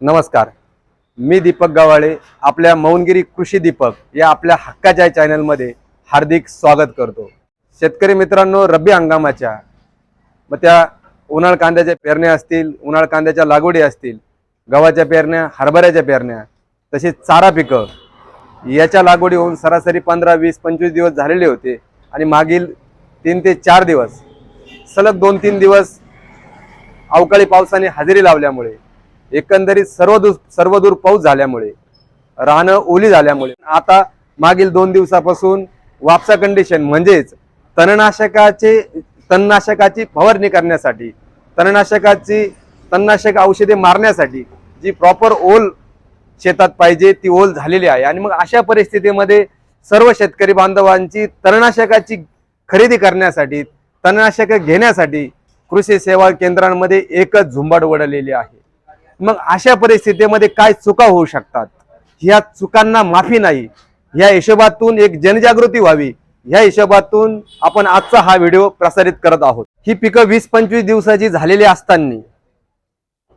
नमस्कार. मी दीपक गवाळे आपल्या मौनगिरी कृषी दीपक या आपल्या हक्काच्या चॅनलमध्ये हार्दिक स्वागत करतो. शेतकरी मित्रांनो, रब्बी हंगामाच्या मग त्या उन्हाळ कांद्याच्या पेरण्या असतील, उन्हाळ कांद्याच्या लागवडी असतील, गव्हाच्या पेरण्या, हरभऱ्याच्या पेरण्या, तसेच चारा पिकं याच्या लागवडी होऊन सरासरी 15, 20, 25 दिवस झालेले होते आणि मागील 3 ते 4 दिवस सलग 2-3 दिवस अवकाळी पावसाने हजेरी लावल्यामुळे एकंदरीत सर्वदूर पाऊस झाल्यामुळे रानं ओली झाल्यामुळे आता मागील 2 दिवसापासून वापसा कंडिशन म्हणजेच तणनाशकाची फवारणी करण्यासाठी तणनाशक औषधे मारण्यासाठी जी प्रॉपर ओल शेतात पाहिजे ती ओल झालेली आहे. आणि मग अशा परिस्थितीमध्ये सर्व शेतकरी बांधवांची तणनाशकाची खरेदी करण्यासाठी, तणनाशक घेण्यासाठी कृषी सेवा केंद्रांमध्ये एकच झुंबड उडलेली आहे. मग अशा परिस्थितीमध्ये काय चुका होऊ शकतात, ह्या चुकांना माफी नाही, ह्या हिशोबातून एक जनजागृती व्हावी, ह्या हिशोबातून आपण आजचा हा व्हिडिओ प्रसारित करत आहोत. ही पिकं 20-25 दिवसाची झालेली असताना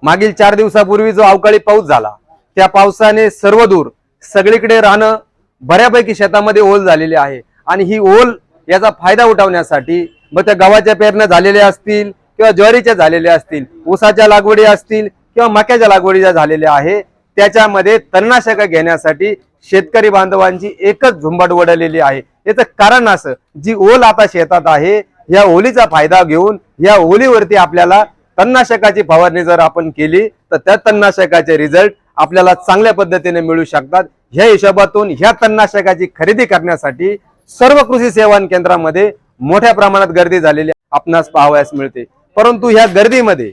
मागील 4 दिवसापूर्वी जो अवकाळी पाऊस झाला त्या पावसाने सर्वदूर सगळीकडे रानं बऱ्यापैकी शेतामध्ये ओल झालेली आहे. आणि ही ओल याचा फायदा उठवण्यासाठी मग त्या गव्हाच्या पेरण्या झालेल्या असतील किंवा ज्वारीच्या झालेल्या असतील, ऊसाच्या लागवडी असतील किंवा मक्याच्या लागवडीच्या झालेल्या आहे, त्याच्यामध्ये तणनाशक घेण्यासाठी शेतकरी बांधवांची एकच झुंबड उडलेली आहे. याचं कारण असं, जी ओल आता शेतात आहे या ओलीचा फायदा घेऊन या ओलीवरती आपल्याला तणनाशकाची फवारणी जर आपण केली तर त्या तणनाशकाचे रिझल्ट आपल्याला चांगल्या पद्धतीने मिळू शकतात. ह्या हिशोबातून ह्या तणनाशकाची खरेदी करण्यासाठी सर्व कृषी सेवा केंद्रामध्ये मोठ्या प्रमाणात गर्दी झालेली आपणास पाहावयास मिळते. परंतु ह्या गर्दीमध्ये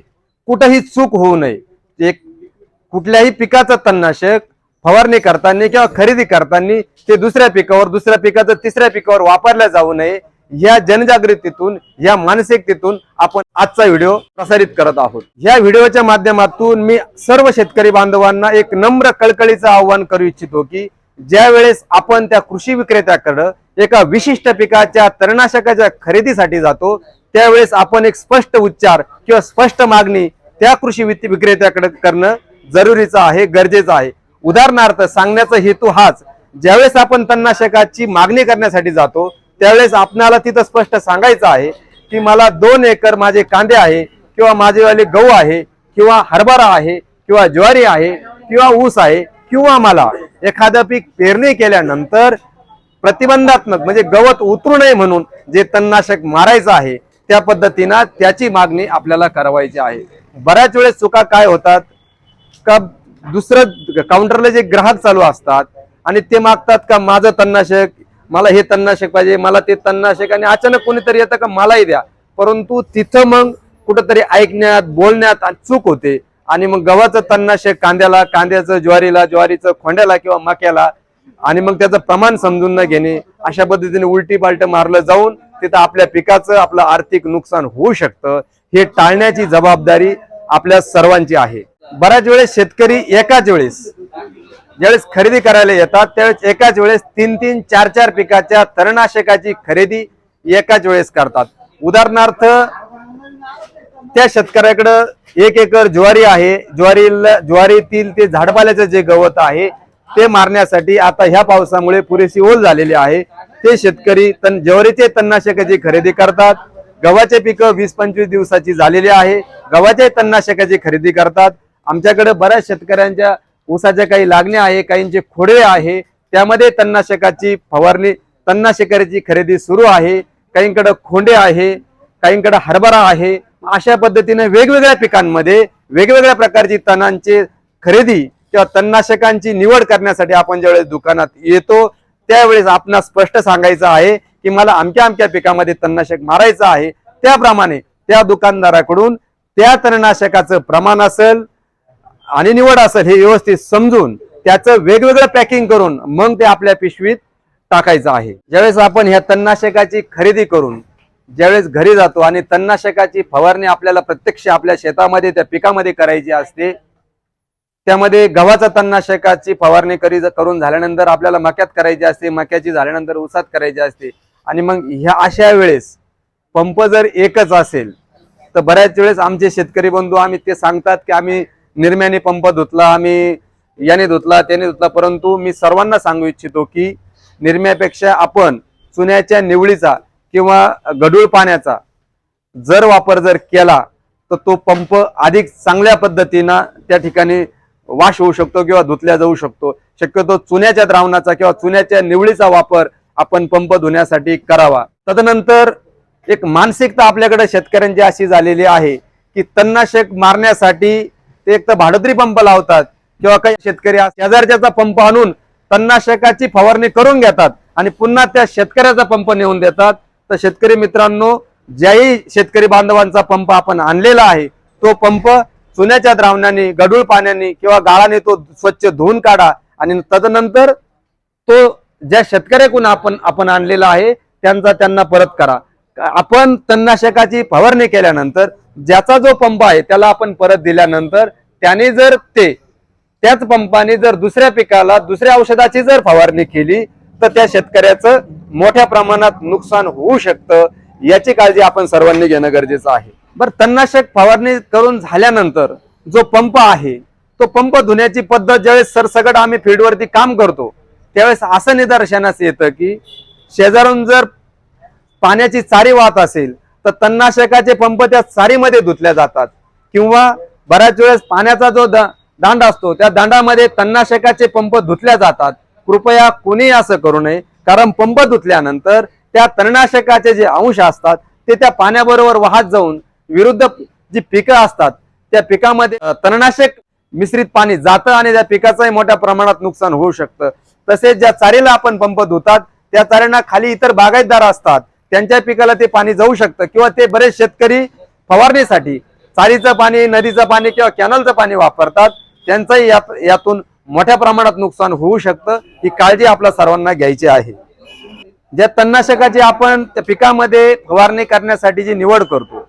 कुठेही चूक होऊ नये. एक कुठल्याही पिकाचं तणनाशक फवारणी करताना किंवा खरेदी करताना ते दुसऱ्या पिकाचं तिसऱ्या पिकावर वापरल्या जाऊ नये, या जनजागृतीतून, या मानसिकतेतून आपण आजचा व्हिडिओ प्रसारित करत आहोत. या व्हिडिओच्या माध्यमातून मी सर्व शेतकरी बांधवांना एक नम्र कळकळीचं आवाहन करू इच्छितो की ज्या वेळेस आपण त्या कृषी विक्रेत्याकडे एका विशिष्ट पिकाच्या तणनाशकाच्या खरेदीसाठी जातो त्यावेळेस आपण एक स्पष्ट उच्चार किंवा स्पष्ट मागणी त्या कृषी विक्रेत्याकडे करणं जरुरीचं आहे, गरजेचं आहे. उदाहरणार्थ सांगण्याचा हेतू हाच, ज्यावेळेस आपण तणनाशकाची मागणी करण्यासाठी जातो त्यावेळेस आपल्याला तिथं स्पष्ट सांगायचं आहे की मला 2 एकर माझे कांदे आहे किंवा माझेवाले गहू आहे किंवा हरभरा आहे किंवा ज्वारी आहे किंवा ऊस आहे किंवा मला एखादं पीक पेरणी केल्यानंतर प्रतिबंधात्मक म्हणजे गवत उतरू नये म्हणून जे तणनाशक मारायचं आहे त्या पद्धतीनं त्याची मागणी आपल्याला करायची आहे. बऱ्याच वेळेस चुका काय होतात का, दुसरं काउंटरला जे ग्राहक चालू असतात आणि ते मागतात का माझं तणनाशक, मला हे तणनाशक पाहिजे, मला ते तणनाशक, आणि अचानक कोणीतरी येतं का मलाही द्या. परंतु तिथं मग कुठंतरी ऐकण्यात, बोलण्यात चूक होते आणि मग गव्हाचं तणनाशक कांद्याला, कांद्याचं ज्वारीला, ज्वारीचं खोंड्याला किंवा मक्याला, आणि मग त्याचं प्रमाण समजून न घेणे, अशा पद्धतीने उलटी पालट मारलं जाऊन तिथं आपल्या पिकाचं आपलं आर्थिक नुकसान होऊ शकतं. हे टाळण्याची जबाबदारी आपल्या सर्वांची आहे. बऱ्याच वेळेस शेतकरी एकाच वेळेस ज्यावेळेस खरेदी करायला येतात त्यावेळेस एकाच वेळेस 3-3, 4-4 पिकाच्या तणनाशकाची खरेदी एकाच वेळेस करतात. उदाहरणार्थ त्या शेतकऱ्याकडे 1 एकर ज्वारी आहे, ज्वारीतील ते झाडपाल्याचं जे गवत आहे ते मारण्यासाठी आता ह्या पावसामुळे पुरेशी ओल झालेली आहे. ते शेतकरी ज्वारीचे तणनाशकाची खरेदी करतात. गव्हाचे पिकं 20-25 दिवसाची झालेली आहे, गव्हाच्या तणनाशकाची खरेदी करतात. आमच्याकडे बऱ्याच शेतकऱ्यांच्या ऊसाच्या काही लागण्या आहे, काहींचे खोडवे आहे, त्यामध्ये तणनाशकाची फवारणी, तणनाशकाची खरेदी सुरू आहे. काहींकडे खोंडे आहे, काहींकडे हरभरा आहे. अशा पद्धतीने वेगवेगळ्या पिकांमध्ये वेगवेगळ्या प्रकारची तणांची खरेदी किंवा तणनाशकांची निवड करण्यासाठी आपण ज्यावेळेस दुकानात येतो त्यावेळेस आपणास स्पष्ट सांगायचं आहे की मला अमक्या पिकामध्ये तणनाशक मारायचं आहे. त्याप्रमाणे त्या दुकानदाराकडून त्या तणनाशकाचं प्रमाण असेल आणि निवड असेल हे व्यवस्थित समजून त्याचं वेगवेगळं पॅकिंग करून मग ते आपल्या पिशवीत टाकायचं आहे. ज्यावेळेस आपण ह्या तणनाशकाची खरेदी करून ज्यावेळेस घरी जातो आणि तणनाशकाची फवारणी आपल्याला प्रत्यक्ष आपल्या शेतामध्ये त्या पिकामध्ये करायची असते, त्यामध्ये गव्हाचा तणनाशकाची फवारणी करून झाल्यानंतर आपल्याला मक्यात करायची असते, मक्याची झाल्यानंतर ऊसात करायची असते. आणि मग ह्या अशा वेळेस पंप जर एकच असेल तर बऱ्याच वेळेस आमचे शेतकरी बंधू आम्ही ते सांगतात की आम्ही निरम्याने पंप धुतला, आम्ही याने धुतला त्याने धुतला, परंतु मी सर्वांना सांगू इच्छितो की निरम्यापेक्षा आपण चुन्याच्या निवळीचा किंवा गढूळ पाण्याचा जर वापर जर केला तर तो पंप अधिक चांगल्या पद्धतीनं त्या ठिकाणी वाश होऊ शकतो किंवा धुतल्या जाऊ शकतो। शक्यतो चुन्याच्या द्रावणाचा किंवा चुन्याच्या निवळीचा वापर आपण पंप धुण्यासाठी करावा। तदनंतर एक मानसिकता आपल्याकडे शेतकऱ्यांची अशी झालेली आहे की तणनाशक मारण्यासाठी ते एक तर भाडोत्री पंप लावतात किंवा काही शेतकरी शेजारच्याचा पंप आणून तणनाशकाची फवारणी करून घेतात आणि पुन्हा त्या शेतकऱ्याचा पंप नेऊन देतात। तर शेतकरी मित्रांनो, ज्याही शेतकरी बांधवांचा पंप आपण आणलेला आहे तो पंप चुन्याच्या द्रावणाने गढूळ पाण्याने किंवा गाळाने तो स्वच्छ धुवून काढा आणि तदनंतर तो ज्या शेतकऱ्याकडून आपण आणलेला आहे त्यांना परत करा। आपण तणनाशकाची फवारणी केल्यानंतर ज्याचा जो पंप आहे त्याला आपण परत दिल्यानंतर त्याने जर त्याच पंपाने जर दुसऱ्या पिकाला दुसऱ्या औषधाची जर फवारणी केली तर त्या शेतकऱ्याचं मोठ्या प्रमाणात नुकसान होऊ शकतं, याची काळजी आपण सर्वांनी घेणं गरजेचं आहे। बरं, तणनाशक फवारणी करून झाल्यानंतर जो पंप आहे तो पंप धुण्याची पद्धत ज्यावेळेस सरसकट आम्ही फील्डवरती काम करतो त्यावेळेस असं निदर्शनास येतं की शेजारून जर पाण्याची चारी वाहत असेल तर तणनाशकाचे पंप त्या चारीमध्ये धुतल्या जातात किंवा बऱ्याच वेळेस पाण्याचा जो दांडा असतो त्या दांडामध्ये तणनाशकाचे पंप धुतल्या जातात। कृपया कोणी असं करू नये, कारण पंप धुतल्यानंतर त्या तणनाशकाचे जे अंश असतात ते त्या पाण्याबरोबर वाहत जाऊन विरुद्ध जी पिकं असतात त्या पिकामध्ये तणनाशक मिश्रित पाणी जातं आणि त्या पिकाचंही मोठ्या प्रमाणात नुकसान होऊ शकतं। तसेच ज्या चारीला आपण पंप धुतात त्या चाऱ्यांना खाली इतर बागायतदार असतात त्यांच्या पिकाला ते पाणी जाऊ शकतं किंवा ते बरेच शेतकरी फवारणीसाठी चारीचं पाणी, नदीचं पाणी किंवा कॅनलचं पाणी वापरतात, त्यांचंही यातून मोठ्या प्रमाणात नुकसान होऊ शकतं। ही काळजी आपल्या सर्वांना घ्यायची आहे। ज्या तणनाशकाची आपण त्या पिकामध्ये फवारणी करण्यासाठी जी निवड करतो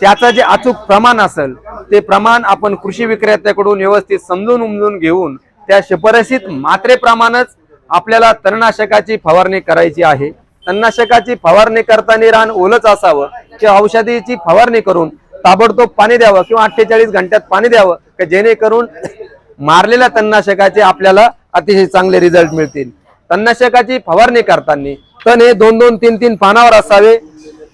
त्याचं जे अचूक प्रमाण असेल ते प्रमाण आपण कृषी विक्रेत्याकडून व्यवस्थित समजून उमजून घेऊन त्या शिफारसीत मात्रेप्रमाणेच आपल्याला तणनाशकाची फवारणी करायची आहे। तणनाशकाची फवारणी करताना रान ओलच असावं किंवा औषधीची फवारणी करून ताबडतोब पाणी द्यावं किंवा 48 घंट्यात पाणी द्यावं की जेणेकरून मारलेल्या तणनाशकाचे आपल्याला अतिशय चांगले रिझल्ट मिळतील। तणनाशकाची फवारणी करताना तण हे 2-2, 3-3 पानावर असावे।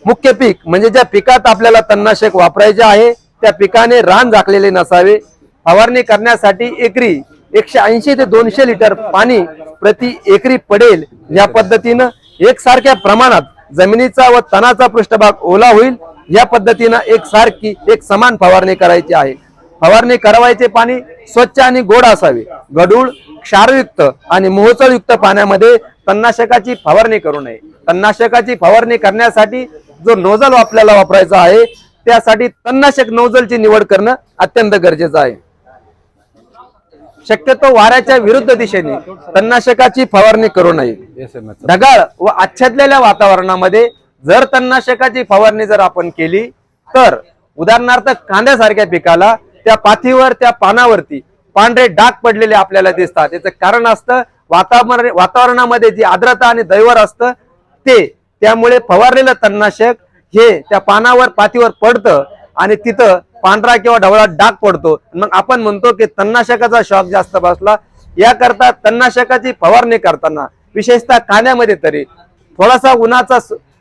मुख्य पीक म्हणजे ज्या पिकात आपल्याला तणनाशक वापरायचे आहे त्या पिकाने रान झाकलेले नसावे। फवारणी करण्यासाठी एकरी 180 ते 200 लिटर पाणी प्रति एकरी पडेल या पद्धतीनं एकसारख्या प्रमाणात जमिनीचा व तणाचा पृष्ठभाग ओला होईल या पद्धतीनं एक समान फवारणी करायची आहे। फवारणी करावायचे पाणी स्वच्छ आणि गोड असावे। गढूळ, क्षारयुक्त आणि मोहचळयुक्त पाण्यामध्ये तणनाशकाची फवारणी करू नये। तणनाशकाची फवारणी करण्यासाठी जो नोझल आपल्याला वापरायचा आहे त्यासाठी तणनाशक नोझलची निवड करणं अत्यंत गरजेचं आहे। शक्यतो वाऱ्याच्या विरुद्ध दिशेने तणनाशकाची फवारणी करू नये। ढगाळ व आच्छादलेल्या वातावरणामध्ये जर तणनाशकाची फवारणी जर आपण केली तर उदाहरणार्थ कांद्यासारख्या पिकाला त्या पातीवर त्या पानावरती पांढरे डाग पडलेले आपल्याला दिसतात। याचं कारण असतं वातावरणामध्ये जी आर्द्रता आणि दैवर असतं त्यामुळे फवारलेलं तणनाशक हे त्या पानावर पातीवर पडतं आणि तिथं पांढरा किंवा ढवळा डाग पडतो। मग आपण म्हणतो की तणनाशकाचा शॉक जास्त बसला। याकरता तणनाशकाची फवारणी करताना विशेषतः कांद्यामध्ये तरी थोडासा उन्हाचा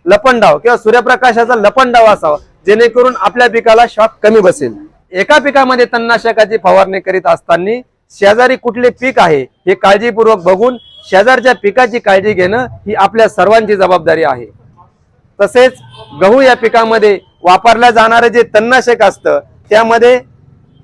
लपंडाव किंवा सूर्यप्रकाशाचा लपंडाव असावा जेणेकरून आपल्या पिकाला शॉक कमी बसेल। एका पिकामध्ये तणनाशकाची फवारणी करीत असताना शेजारी कुठले पीक आहे हे काळजीपूर्वक बघून शेजारच्या पिकाची काळजी घेणं ही आपल्या सर्वांची जबाबदारी आहे। तसेच गहू या पिकामध्ये वापरल्या जाणारे जे तणनाशक असतं त्यामध्ये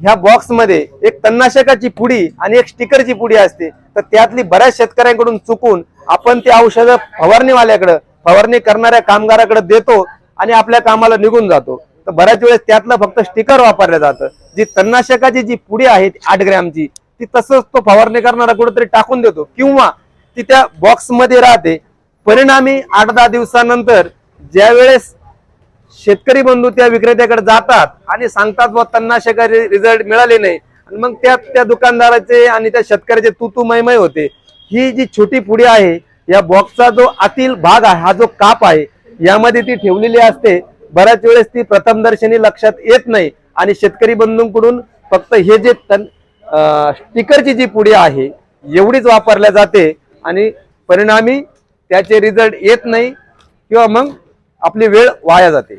ह्या बॉक्समध्ये एक तणनाशकाची पुडी आणि एक स्टिकरची पुडी असते, तर त्यातली बऱ्याच शेतकऱ्यांकडून चुकून आपण ते औषध फवारणीवाल्याकडे फवारणी करणाऱ्या कामगाराकडे देतो आणि आपल्या कामाला निघून जातो। तर बऱ्याच वेळेस त्यातलं फक्त स्टिकर वापरलं जातं। जी तणनाशकाची जी पुडी आहे 8 ग्रॅमची ती तसंच तो फवारणी करणारा कुठेतरी टाकून देतो किंवा ती त्या बॉक्स मध्ये राहते। परिणामी 8-10 दिवसानंतर ज्या वेळेस शेतकरी बंधू त्या विक्रेत्याकडे जातात आणि सांगतात व तणनाशकाचे रिझल्ट मिळाले नाही आणि मग त्या दुकानदाराचे आणि त्या शेतकऱ्याचे तू मय होते। ही जी छोटी पुडी आहे या बॉक्सचा जो आतील भाग आहे हा जो काप आहे यामध्ये ती ठेवलेली असते। बऱ्याच वेळेस ती प्रथमदर्शनी लक्षात येत नाही आणि शेतकरी बंधूंकडून फक्त हे जे स्टिकरची जी पुडी आहे एवढीच वापरल्या जाते आणि परिणामी त्याचे रिझल्ट येत नाही किंवा मग आपली वेळ वाया जाते.